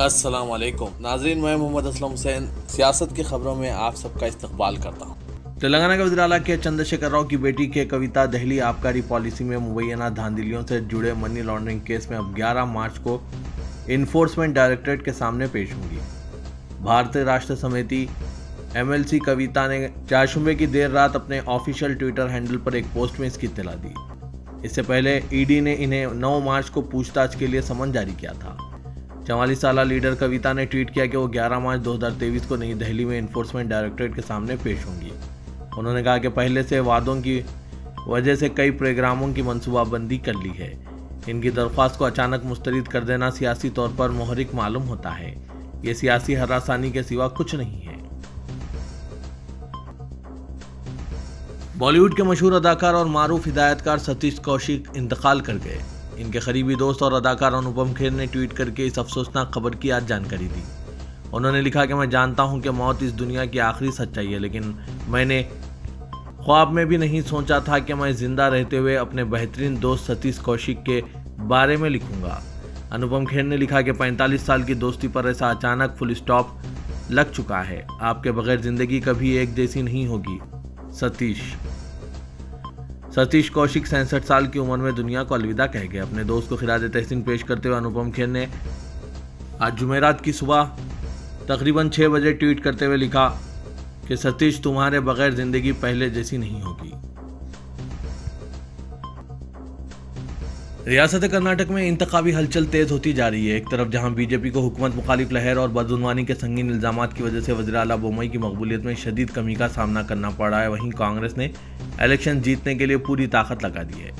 السلام علیکم ناظرین، میں محمد اسلم حسین سیاست کی خبروں میں آپ سب کا استقبال کرتا ہوں۔ تلنگانہ کے وزیر اعلیٰ کے چندر شیکھر راؤ کی بیٹی کے کویتا دہلی آبکاری پالیسی میں مبینہ دھاندلیوں سے جڑے منی لانڈرنگ کیس میں اب 11 مارچ کو انفورسمنٹ ڈائریکٹریٹ کے سامنے پیش ہوں گی۔ بھارتیہ راشٹر سمیتی MLC کویتا نے چہارشنبے کی دیر رات اپنے آفیشیل ٹویٹر ہینڈل پر ایک پوسٹ میں اس کی اطلاع دی۔ اس سے پہلے ED نے انہیں 9 مارچ کو پوچھ تاچھ کے لیے سمن جاری کیا تھا۔ 44 سالہ لیڈر کویتا نے ٹویٹ کیا کہ وہ 11 مارچ 2023 کو نئی دہلی میں انفورسمنٹ ڈائریکٹریٹ کے سامنے پیش ہوں گی۔ انہوں نے کہا کہ پہلے سے وعدوں کی وجہ سے کئی پروگراموں کی منصوبہ بندی کر لی ہے۔ ان کی درخواست کو اچانک مسترد کر دینا سیاسی طور پر محرک معلوم ہوتا ہے۔ یہ سیاسی ہراسانی کے سوا کچھ نہیں ہے۔ بالی ووڈ کے مشہور اداکار اور معروف ہدایت کار ستیش کوشک انتقال کر گئے۔ ان کے قریبی دوست اور اداکار انوپم کھیر نے ٹویٹ کر کے اس افسوسناک خبر کی آج جانکاری دی۔ انہوں نے لکھا کہ میں جانتا ہوں کہ موت اس دنیا کی آخری سچائی ہے، لیکن میں نے خواب میں بھی نہیں سوچا تھا کہ میں زندہ رہتے ہوئے اپنے بہترین دوست ستیش کوشک کے بارے میں لکھوں گا۔ انوپم کھیر نے لکھا کہ 45 سال کی دوستی پر ایسا اچانک فل اسٹاپ لگ چکا ہے۔ آپ کے بغیر زندگی کبھی ایک جیسی نہیں ہوگی۔ ستیش کوشک 66 سال کی عمر میں دنیا کو الوداع کہہ گئے۔ اپنے دوست کو خراج تحسین پیش کرتے ہوئے انوپم کھیر نے آج جمعرات کی صبح تقریباً 6 بجے ٹویٹ کرتے ہوئے لکھا کہ ستیش، تمہارے بغیر زندگی پہلے جیسی نہیں ہوگی۔ ریاست کرناٹک میں انتخابی ہلچل تیز ہوتی جا رہی ہے۔ ایک طرف جہاں BJP کو حکومت مخالف لہر اور بدعنوانی کے سنگین الزامات کی وجہ سے وزیر اعلیٰ بومئی کی مقبولیت میں شدید کمی کا سامنا کرنا پڑ رہا ہے، وہیں کانگریس نے الیکشن جیتنے کے لیے پوری طاقت لگا دی ہے۔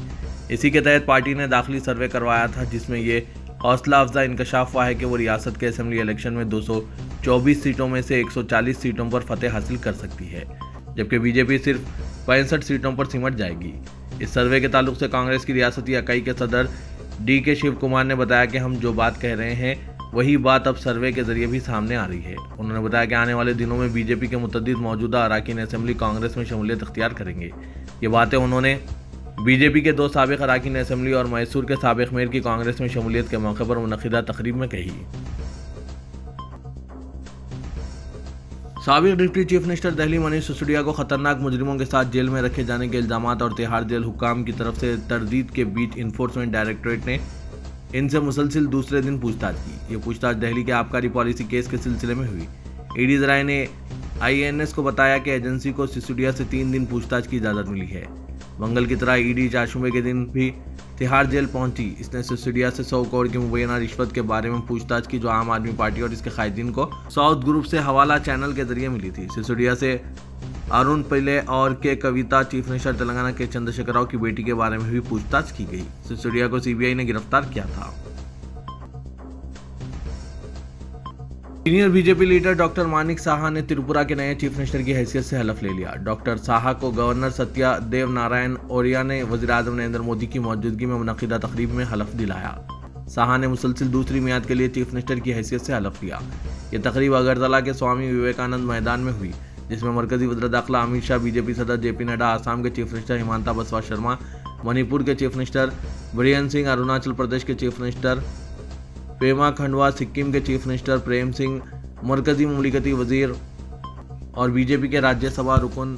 اسی کے تحت پارٹی نے داخلی سروے کروایا تھا، جس میں یہ حوصلہ افزا انکشاف ہوا ہے کہ وہ ریاست کے اسمبلی الیکشن میں 224 سیٹوں میں سے 140 سیٹوں پر فتح حاصل کر سکتی ہے، جبکہ BJP صرف 65 سیٹوں پر سمٹ جائے گی۔ اس سروے کے تعلق سے کانگریس کی ریاستی اکائی کے صدر DK شیو کمار نے بتایا کہ ہم جو بات کہہ رہے ہیں وہی بات اب سروے کے ذریعے بھی سامنے آ رہی ہے۔ انہوں نے بتایا کہ آنے والے دنوں میں BJP کے متعدد موجودہ اراکین اسمبلی کانگریس میں شمولیت اختیار کریں گے۔ یہ باتیں انہوں نے BJP کے 2 سابق اراکین اسمبلی اور میسور کے سابق میئر کی کانگریس میں شمولیت کے موقع پر منعقدہ تقریب میں کہی۔ سابق deputy chief minister Delhi Manish Sisodia کو خطرناک مجرموں کے ساتھ جیل میں رکھے جانے کے الزامات اور تہاڑ جیل حکام کی طرف سے تردید کے بیچ انفورسمنٹ ڈائریکٹریٹ نے ان سے مسلسل دوسرے دن پوچھ تاچھ کی۔ یہ پوچھ تاچھ دہلی کے آبکاری پالیسی کیس کے سلسلے میں ہوئی۔ ED ذرائع نے IANS کو بتایا کہ ایجنسی کو سسودیا سے 3 دن پوچھ تاچھ کی اجازت ملی ہے۔ منگل کی طرح ED چہارشنبے کے دن بھی تہاڑ جیل پہنچی۔ اس نے سسودیا سے 100 کروڑ کی مبینہ رشوت کے بارے میں پوچھ تاچھ کی، جو عام آدمی پارٹی اور اس کے قائدین کو ساؤتھ گروپ سے حوالہ چینل کے ذریعے ملی تھی۔ سسودیا سے ارون پلے اور کے کویتا، چیف منسٹر تلنگانہ کے چندر شیکھر راؤ کی بیٹی کے بارے میں بھی پوچھ تاچھ کی گئی۔ سسودیا کو CBI نے گرفتار کیا تھا۔ Senior BJP leader doctor Manek Saha نے تریپورہ کے نئے چیف منسٹر کی حیثیت سے حلف لے لیا۔ ڈاکٹر ساہا کو گورنر ستیہ دیو نارائن اوریا نے وزیر اعظم نریندر مودی کی موجودگی میں منعقدہ تقریب میں حلف دلایا۔ ساہا نے مسلسل دوسری میعاد کے لیے چیف منسٹر کی حیثیت سے حلف لیا۔ یہ تقریب اگرتلہ کے سوامی وویکانند میدان میں ہوئی، جس میں مرکزی وزیر داخلہ امت شاہ، BJP صدر JP نڈا، آسام کے چیف منسٹر ہمانتا بسوا شرما، منی پور کے chief minister brain Singh, Arunachal Pradesh کے چیف منسٹر پیما کھنڈوا، سکم کے چیف منسٹر پریم سنگھ، مرکزی مملکتی وزیر اور BJP کے راجیہ سبھا رکن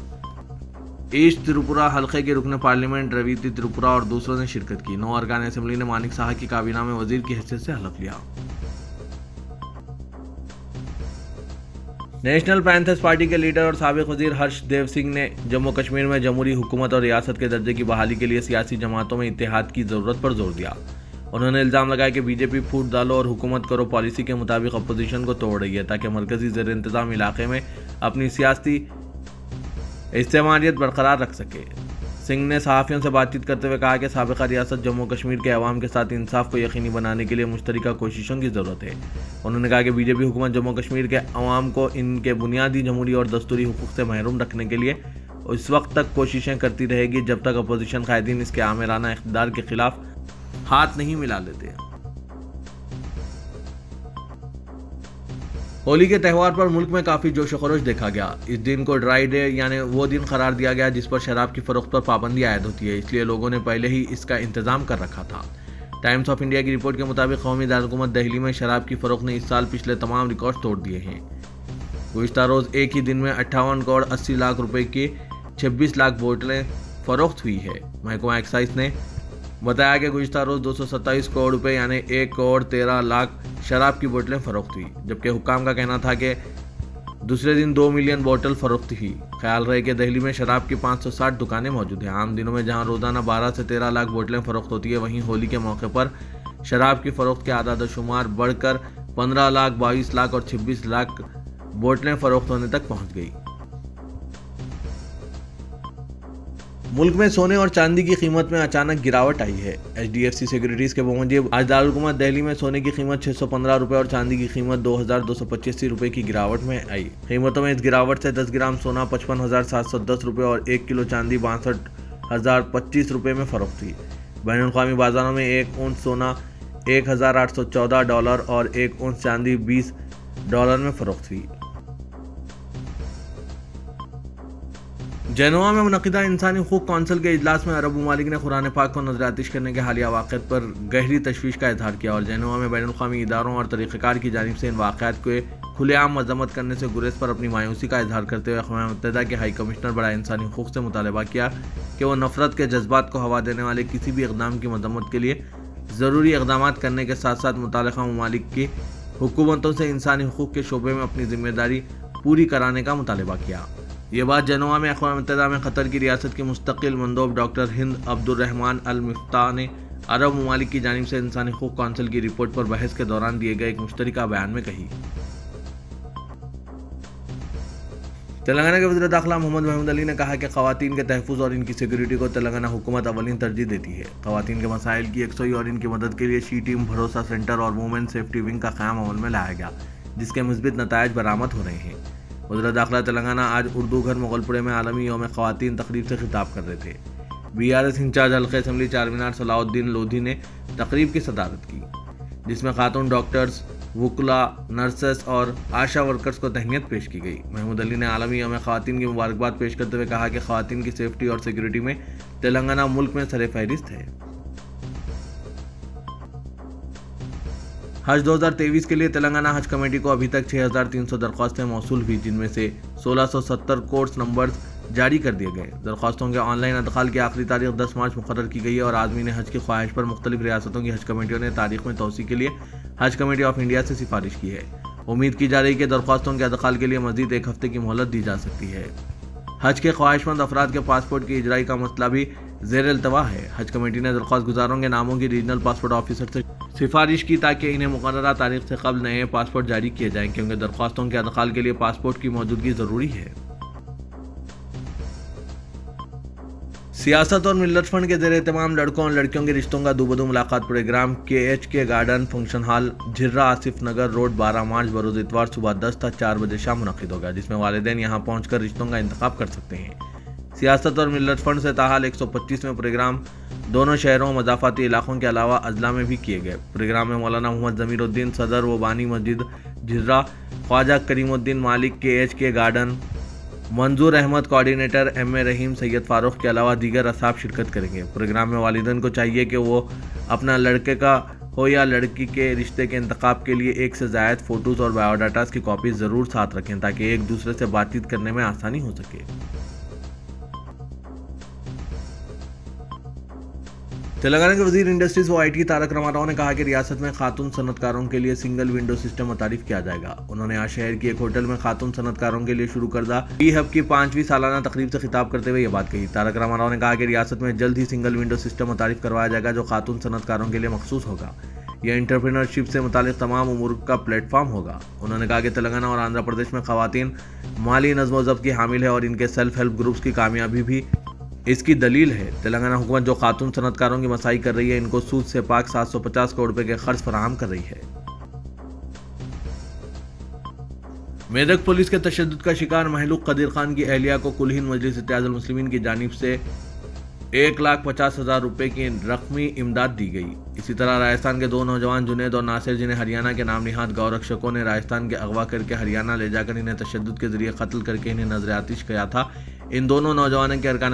ایسٹ تریپورہ حلقے کے رکن پارلیمنٹ رویتی تریپورہ اور دوسروں نے شرکت کی۔ 9 ارکان اسمبلی نے مانک ساہا کی کابینہ میں وزیر کی حیثیت سے حلف لیا۔ نیشنل پینتھرز پارٹی کے لیڈر اور سابق وزیر ہرش دیو سنگھ نے جموں کشمیر میں جمہوری حکومت اور ریاست کے درجے کی بحالی کے لیے سیاسی جماعتوں میں اتحاد کی ضرورت پر زور دیا۔ انہوں نے الزام لگایا کہ BJP پھوٹ ڈالو اور حکومت کرو پالیسی کے مطابق اپوزیشن کو توڑ رہی ہے، تاکہ مرکزی زیر انتظام علاقے میں اپنی سیاسی استعماریت برقرار رکھ سکے۔ سنگھ نے صحافیوں سے بات چیت کرتے ہوئے کہا کہ سابقہ ریاست جموں کشمیر کے عوام کے ساتھ انصاف کو یقینی بنانے کے لیے مشترکہ کوششوں کی ضرورت ہے۔ انہوں نے کہا کہ BJP حکومت جموں کشمیر کے عوام کو ان کے بنیادی جمہوری اور دستوری حقوق سے محروم رکھنے کے لیے اس وقت تک کوششیں کرتی رہے گی جب تک اپوزیشن قائدین اس کے آمرانہ اقتدار کے خلاف ہاتھ نہیں ملا لیتے۔ ہولی کے تہوار پر ملک میں کافی جوش و خروش دیکھا گیا۔ اس دن کو ڈرائی ڈے یعنی وہ دن قرار دیا گیا جس پر شراب کی فروخت پر پابندی عائد ہوتی ہے، اس لیے لوگوں نے پہلے ہی اس کا انتظام کر رکھا تھا۔ ٹائمز آف انڈیا کی رپورٹ کے مطابق قومی دارالحکومت دہلی میں شراب کی فروخت نے اس سال پچھلے تمام ریکارڈ توڑ دیے ہیں۔ گزشتہ روز ایک ہی دن میں 58 کروڑ 80 لاکھ روپے کی 26 لاکھ بوتلیں فروخت ہوئی ہے۔ محکمہ ایکسائز نے بتایا کہ گزشتہ روز 227 کروڑ روپے یعنی 1 کروڑ 13 لاکھ شراب کی بوتلیں فروخت ہوئی، جبکہ حکام کا کہنا تھا کہ دوسرے دن 2 ملین بوتل فروخت ہوئی۔ خیال رہے کہ دہلی میں شراب کی 560 دکانیں موجود ہیں۔ عام دنوں میں جہاں روزانہ 12 سے 13 لاکھ بوتلیں فروخت ہوتی ہے، وہیں ہولی کے موقع پر شراب کی فروخت کے اعداد و شمار بڑھ کر 15 لاکھ 22 لاکھ اور 26 لاکھ بوتلیں فروخت ہونے تک پہنچ گئی۔ ملک میں سونے اور چاندی کی قیمت میں اچانک گراوٹ آئی ہے۔ HDFC سیکیورٹیز کے بموجب آج دارالحکومت دہلی میں سونے کی قیمت 615 روپے اور چاندی کی قیمت 2285 روپے کی گراوٹ میں آئی۔ قیمتوں میں اس گراوٹ سے 10 گرام سونا 55,710 روپے اور 1 کلو چاندی 62,025 روپے میں فروخت ہوئی۔ بین الاقوامی بازاروں میں 1 اونس سونا $1,814 اور 1 اونس چاندی $20 میں فروخت ہوئی۔ جنوا میں منعقدہ انسانی حقوق کونسل کے اجلاس میں عرب ممالک نے قرآن پاک کو نظر آتش کرنے کے حالیہ واقعات پر گہری تشویش کا اظہار کیا اور جنوا میں بین الاقوامی اداروں اور طریقہ کار کی جانب سے ان واقعات کو کھلے عام مذمت کرنے سے گریز پر اپنی مایوسی کا اظہار کرتے ہوئے اقوام متحدہ کے ہائی کمشنر برائے انسانی حقوق سے مطالبہ کیا کہ وہ نفرت کے جذبات کو ہوا دینے والے کسی بھی اقدام کی مذمت کے لیے ضروری اقدامات کرنے کے ساتھ ساتھ متعلقہ ممالک کی حکومتوں سے انسانی حقوق کے شعبے میں اپنی ذمہ داری پوری کرانے کا مطالبہ کیا۔ یہ بات جنوا میں اقوام متحدہ میں قطر کی ریاست کی مستقل مندوب ڈاکٹر ہند عبد الرحمان المفتاح نے عرب ممالک کی جانب سے انسانی حقوق کونسل کی رپورٹ پر بحث کے دوران دیے گئے ایک مشترکہ بیان میں کہی۔ تلنگانہ کے وزیر داخلہ محمد محمود علی نے کہا کہ خواتین کے تحفظ اور ان کی سیکیورٹی کو تلنگانہ حکومت اولین ترجیح دیتی ہے۔ خواتین کے مسائل کی یکسوئی اور ان کی مدد کے لیے شی ٹیم بھروسہ سینٹر اور وومن سیفٹی ونگ کا قیام عمل میں لایا گیا، جس کے مثبت نتائج برآمد ہو رہے ہیں۔ وزیر داخلہ تلنگانہ آج اردو گھر مغل پورے میں عالمی یوم خواتین تقریب سے خطاب کر رہے تھے۔ BRS انچارج حلقہ اسمبلی چارمینار صلاح الدین لودھی نے تقریب کی صدارت کی، جس میں خاتون ڈاکٹرز، وکلاء، نرسز اور آشا ورکرز کو تہنیت پیش کی گئی۔ محمود علی نے عالمی یوم خواتین کی مبارکباد پیش کرتے ہوئے کہا کہ خواتین کی سیفٹی اور سیکیورٹی میں تلنگانہ ملک میں سر فہرست ہے۔ حج 2023 کے لیے تلنگانہ حج کمیٹی کو ابھی تک 6,300 درخواستیں موصول ہوئی، جن میں سے 1,670 کورس نمبرز جاری کر دیے گئے۔ درخواستوں کے آن لائن ادخال کی آخری تاریخ 10 مارچ مقرر کی گئی ہے اور عازمین حج کی خواہش پر مختلف ریاستوں کی حج کمیٹیوں نے تاریخ میں توسیع کے لیے حج کمیٹی آف انڈیا سے سفارش کی ہے۔ امید کی جا رہی ہے کہ درخواستوں کے ادخال کے لیے مزید 1 ہفتے کی مہلت دی جا سکتی ہے۔ حج کے خواہش مند افراد کے پاسپورٹ کی اجرائی کا مسئلہ بھی زیر التوا ہے۔ حج کمیٹی نے درخواست گزاروں کے ناموں کی ریجنل پاسپورٹ آفیسر سے سفارش کی تاکہ انہیں مقررہ تاریخ سے قبل نئے پاسپورٹ جاری کیے جائیں، کیونکہ درخواستوں کے ادخال کے لیے پاسپورٹ کی موجودگی ضروری ہے۔ سیاست اور ملت فنڈ کے زیر اہتمام لڑکوں اور لڑکیوں کے رشتوں کا دوبدو ملاقات programme KHK garden function hall Jhirra Asif Nagar road 12 مارچ بروز اتوار صبح 10 تا 4 بجے شام منعقد ہوگا، جس میں والدین یہاں پہنچ کر رشتوں کا انتخاب کر سکتے ہیں۔ سیاست اور ملت فنڈ سے تاحال 125 میں پروگرام دونوں شہروں مضافاتی علاقوں کے علاوہ اضلاع میں بھی کیے گئے۔ پروگرام میں مولانا محمد ضمیر الدین صدر و بانی مسجد جھرا، خواجہ کریم الدین مالک KHK گارڈن، منظور احمد کوآرڈینیٹر MA رحیم، سید فاروق کے علاوہ دیگر اصحاب شرکت کریں گے۔ پروگرام میں والدین کو چاہیے کہ وہ اپنا لڑکے کا ہو یا لڑکی کے رشتے کے انتخاب کے لیے 1 سے زائد فوٹوز اور بایو ڈاٹاز کی کاپیز ضرور ساتھ رکھیں تاکہ ایک دوسرے سے بات چیت کرنے میں آسانی ہو سکے۔ تلنگانہ کے وزیر انڈسٹریز و IT تارک راما راؤ نے کہا کہ ریاست میں خاتون صنعت کاروں کے لیے سنگل ونڈو سسٹم متعارف کیا جائے گا۔ انہوں نے آج شہر کی ایک ہوٹل میں خاتون صنعت کاروں کے لیے شروع کردہ ہب کی 5ویں سالانہ تقریب سے خطاب کرتے ہوئے یہ بات کہی۔ تارک راما راؤ نے کہا کہ ریاست میں جلد ہی سنگل ونڈو سسٹم متعارف کروایا جائے گا جو خاتون صنعت کاروں کے لیے مخصوص ہوگا۔ یہ انٹرپرینورشپ سے متعلق تمام امور کا پلیٹ فارم ہوگا۔ انہوں نے کہا کہ تلنگانہ اور آندھرا پردیش میں خواتین مالی نظم و ضبط کی حامل ہے اور ان کے سیلف ہیلپ گروپس کی کامیابی بھی اس کی دلیل ہے۔ تلنگانہ حکومت جو خاتون صنعت کاروں کی مساعی کر رہی ہے، ان کو سود سے پاک 750 کروڑ روپے کے قرض فراہم کر رہی ہے۔ میدک پولیس کے تشدد کا شکار محلوق قدیر خان کی اہلیہ کو کل ہند مجلس اتحاد المسلمین کی جانب سے 1,50,000 روپے کی رقمی امداد دی گئی۔ اسی طرح راجستھان کے 2 نوجوان جنید اور ناصر، جنہیں ہریانہ کے نام نہاد گورکشکوں نے راجستھان کے اغوا کر کے ہریانہ لے جا کر انہیں تشدد کے ذریعے قتل کر کے انہیں نظر آتش کیا تھا، ان دونوں نوجوانوں کے ارکان